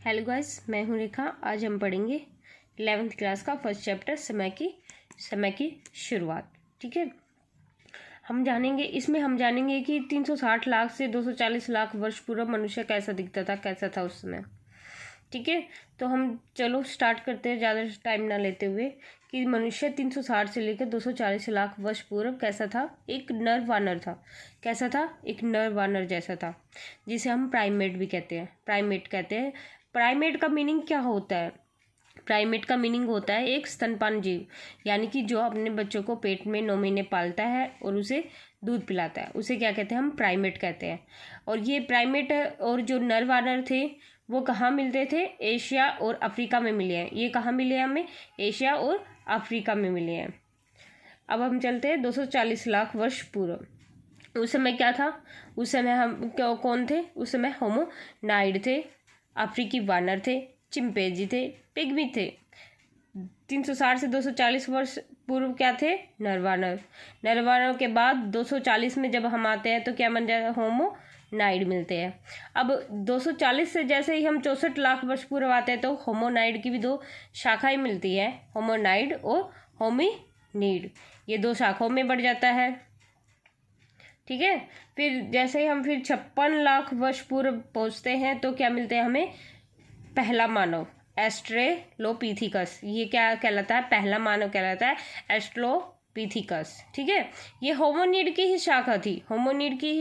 Hello guys, मैं हूं रेखा। आज हम पढ़ेंगे 11th क्लास का फर्स्ट चैप्टर समय की शुरुआत। ठीक है, हम जानेंगे कि 360 लाख से 240 लाख वर्ष पूर्व मनुष्य कैसा दिखता था, कैसा था उस समय। ठीक है, तो हम चलो स्टार्ट करते हैं ज़्यादा टाइम ना लेते हुए कि मनुष्य 360 से लेकर 240 लाख वर्ष पूर्व कैसा था। एक नर वानर था। कैसा था? एक नर वानर जैसा था, जिसे हम प्राइमेट भी कहते हैं। प्राइमेट का मीनिंग क्या होता है? प्राइमेट का मीनिंग होता है एक स्तनपान जीव, यानी कि जो अपने बच्चों को पेट में 9 महीने पालता है और उसे दूध पिलाता है, उसे क्या कहते हैं? हम प्राइमेट कहते हैं। और ये प्राइमेट और जो नर वानर थे वो कहाँ मिलते थे? एशिया और अफ्रीका में मिले हैं। ये कहाँ मिले हैं हमें? एशिया और अफ्रीका में मिले हैं। अब हम चलते हैं 240 लाख वर्ष पूर्व। उस समय क्या था? उस समय हम कौन थे? उस समय होमोनाइड थे, अफ्रीकी वानर थे, चिंपैंजी थे, पिग्मी थे। 360 से 240 वर्ष पूर्व क्या थे? नरवानर। नरवानर के बाद 240 में जब हम आते हैं तो क्या बन जाता है? होमोनाइड मिलते हैं। अब 240 से जैसे ही हम 64 लाख वर्ष पूर्व आते हैं तो होमोनाइड की भी 2 शाखाएं मिलती है, होमोनाइड और होमिनीड। ये 2 शाखाओं में बढ़ जाता है। ठीक है, फिर जैसे ही हम 56 लाख वर्ष पूर्व पहुंचते हैं तो क्या मिलते हैं हमें? पहला मानव, एस्ट्रेलोपिथिकस। ये क्या कहलाता है? पहला मानव कहलाता है एस्ट्रोपिथिकस। ठीक है, ये होमोनिड की ही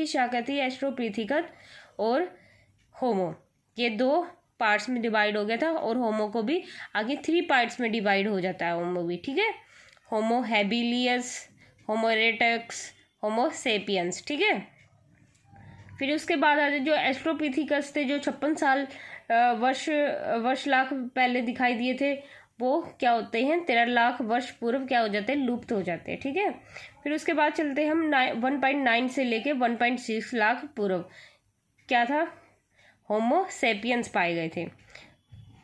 शाखा थी, एस्ट्रोपिथिकस और होमो। ये 2 पार्ट्स में डिवाइड हो गया था और होमो को भी आगे 3 पार्ट्स में डिवाइड हो जाता है होमो भी। ठीक है, होमो हैबिलियस, होमो इरेक्टस, होमो सेपियंस। ठीक है, फिर उसके बाद आ जो एस्ट्रोपिथिकस थे, जो 56 साल वर्ष लाख पहले दिखाई दिए थे, वो क्या होते हैं? 13 लाख वर्ष पूर्व क्या हो जाते हैं? लुप्त हो जाते हैं। ठीक है, फिर उसके बाद चलते हैं हम 1.9 से लेके 1.6 लाख पूर्व। क्या था? होमो सेपियंस पाए गए थे।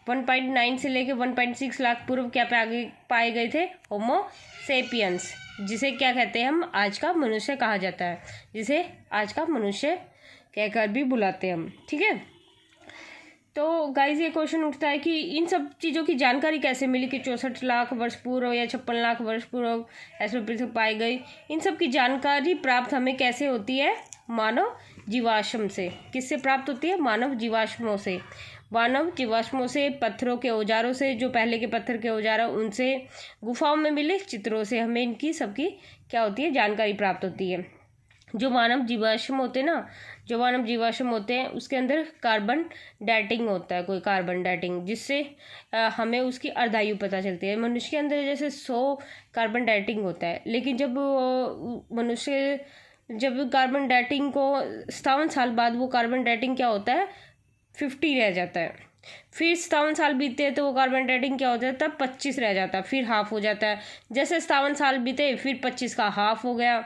1.9 से लेके 1.6 लाख पूर्व क्या पाए गए थे? होमो सेपियंस, जिसे क्या कहते हैं? हम आज का मनुष्य कहा जाता है, जिसे आज का मनुष्य कहकर भी बुलाते हैं हम। ठीक है, तो गाइज ये क्वेश्चन उठता है कि इन सब चीज़ों की जानकारी कैसे मिली कि 64 लाख वर्ष पूर्व या 56 लाख वर्ष पूर्व एस्ट्रोपिथिकस पाए गए। इन सब की जानकारी प्राप्त हमें कैसे होती है? मानव जीवाश्म से। किससे प्राप्त होती है? मानव जीवाश्मों से। मानव जीवाश्मों से, पत्थरों के औजारों से, जो पहले के पत्थर के औजार हैं उनसे, गुफाओं में मिले चित्रों से हमें इनकी सबकी क्या होती है? जानकारी प्राप्त होती है। जो मानव जीवाश्म होते हैं उसके अंदर कार्बन डेटिंग होता है, कोई कार्बन डेटिंग, जिससे हमें उसकी अर्धायु पता चलती है। मनुष्य के अंदर जैसे 100 कार्बन डेटिंग होता है, लेकिन जब कार्बन डेटिंग को 57 साल बाद वो कार्बन डेटिंग क्या होता है? 50 रह जाता है। फिर 57 साल बीतते हैं तो वो कार्बन डेटिंग क्या होता है? तब 25 रह जाता है, फिर हाफ हो जाता है। जैसे 57 साल बीते फिर 25 का हाफ हो गया,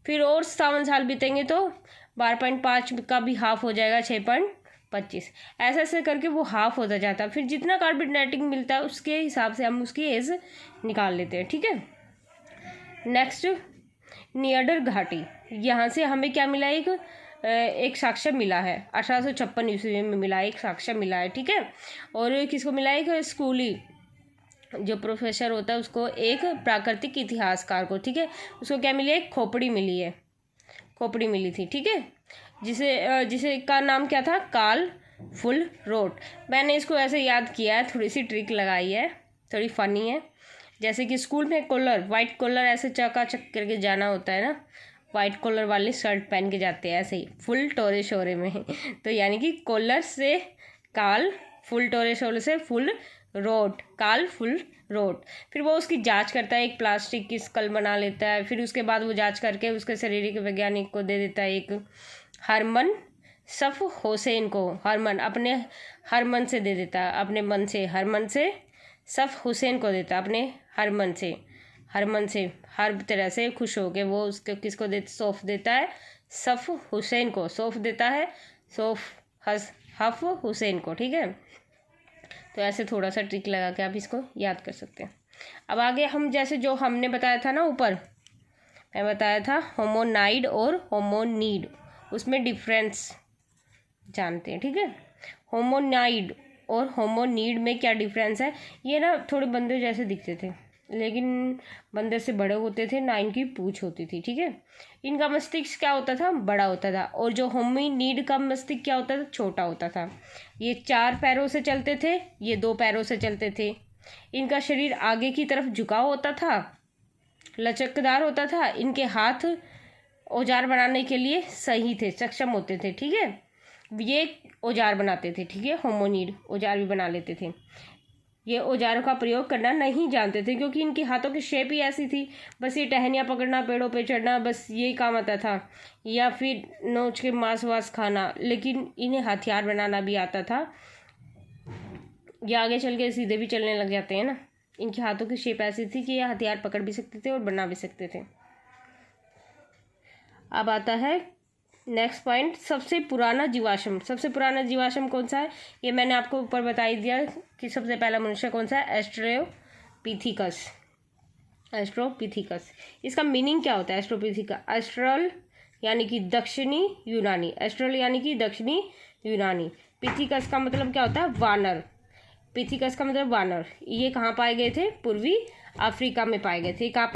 फिर और 57 साल बीतेंगे तो 12.5 का भी हाफ हो जाएगा, 6.25। ऐसे ऐसे करके वो हाफ होता जाता है। फिर जितना कार्बन डेटिंग मिलता है उसके हिसाब से हम उसकी एज निकाल लेते हैं। ठीक है, नेक्स्ट नियडर घाटी। यहाँ से हमें क्या मिला? एक साक्ष्य मिला है, 1856 ईस्वी में मिला, एक साक्ष्य मिला है। ठीक है, और किसको मिला? एक स्कूली जो प्रोफेसर होता है उसको, एक प्राकृतिक इतिहासकार को। ठीक है, उसको क्या मिली? एक खोपड़ी मिली थी। ठीक है, जिसे का नाम क्या था? कार्ल फुलरोट। मैंने इसको ऐसे याद किया है, थोड़ी सी ट्रिक लगाई है, थोड़ी फनी है। जैसे कि स्कूल में वाइट कॉलर ऐसे चकाचक करके जाना होता है ना, वाइट कॉलर वाली शर्ट पहन के जाते हैं ऐसे ही फुल टोरे शोरे में तो यानी कि कॉलर से कार्ल, फुल टोरे शोरे से फुल रोड, कार्ल फुल रोड। फिर वो उसकी जांच करता है, एक प्लास्टिक की स्कल बना लेता है। फिर उसके बाद वो जांच करके उसके शारीरिक वैज्ञानिक को दे देता है, एक हरमन सफ हुसैन को। अपने हरमन से दे देता है, अपने मन से, हरमन से सफ हुसैन को देता है, अपने हरमन से हर तरह से खुश हो के वो उसके किसको सौंप देता है? सफ हुसैन को सौंप देता है, हफ हुसैन को। ठीक है, तो ऐसे थोड़ा सा ट्रिक लगा के आप इसको याद कर सकते हैं। अब आगे हम जैसे जो हमने बताया था ना, ऊपर मैं बताया था होमोनाइड और होमोनीड, उसमें डिफरेंस जानते हैं। ठीक है, होमोनाइड और होमोनीड में क्या डिफरेंस है। ये ना थोड़े बंदर जैसे दिखते थे, लेकिन बंदर से बड़े होते थे, ना इनकी पूंछ होती थी, ठीक है। इनका मस्तिष्क क्या होता था, बड़ा होता था, और जो होमिनीड का मस्तिष्क क्या होता था, छोटा होता था। ये 4 पैरों से चलते थे, ये 2 पैरों से चलते थे। इनका शरीर आगे की तरफ झुका होता था, लचकदार होता था। इनके हाथ औजार बनाने के लिए सही थे, सक्षम होते थे, ठीक है। ये औजार बनाते थे, ठीक है, होमोनीड औजार भी बना लेते थे। ये औजारों का प्रयोग करना नहीं जानते थे, क्योंकि इनके हाथों की शेप ही ऐसी थी। बस ये टहनियाँ पकड़ना, पेड़ों पे चढ़ना, बस यही काम आता था, या फिर नोच के मांस वास खाना। लेकिन इन्हें हथियार बनाना भी आता था। ये आगे चल के सीधे भी चलने लग जाते हैं ना। इनके हाथों की शेप ऐसी थी कि ये हथियार पकड़ भी सकते थे और बना भी सकते थे। अब आता है नेक्स्ट पॉइंट, सबसे पुराना जीवाश्म। सबसे पुराना जीवाश्म कौन सा है, ये मैंने आपको ऊपर बता ही दिया कि सबसे पहला मनुष्य कौन सा है, एस्ट्रोपिथिकस। एस्ट्रोपिथिकस, इसका मीनिंग क्या होता है एस्ट्रोपिथिकस। एस्ट्रल यानी कि दक्षिणी यूनानी, एस्ट्रल यानी कि दक्षिणी यूनानी। पिथिकस का मतलब क्या होता है, वानर। पिथिकस का मतलब वानर। ये कहाँ पाए गए थे, पूर्वी अफ्रीका में पाए गए थे। कहाँ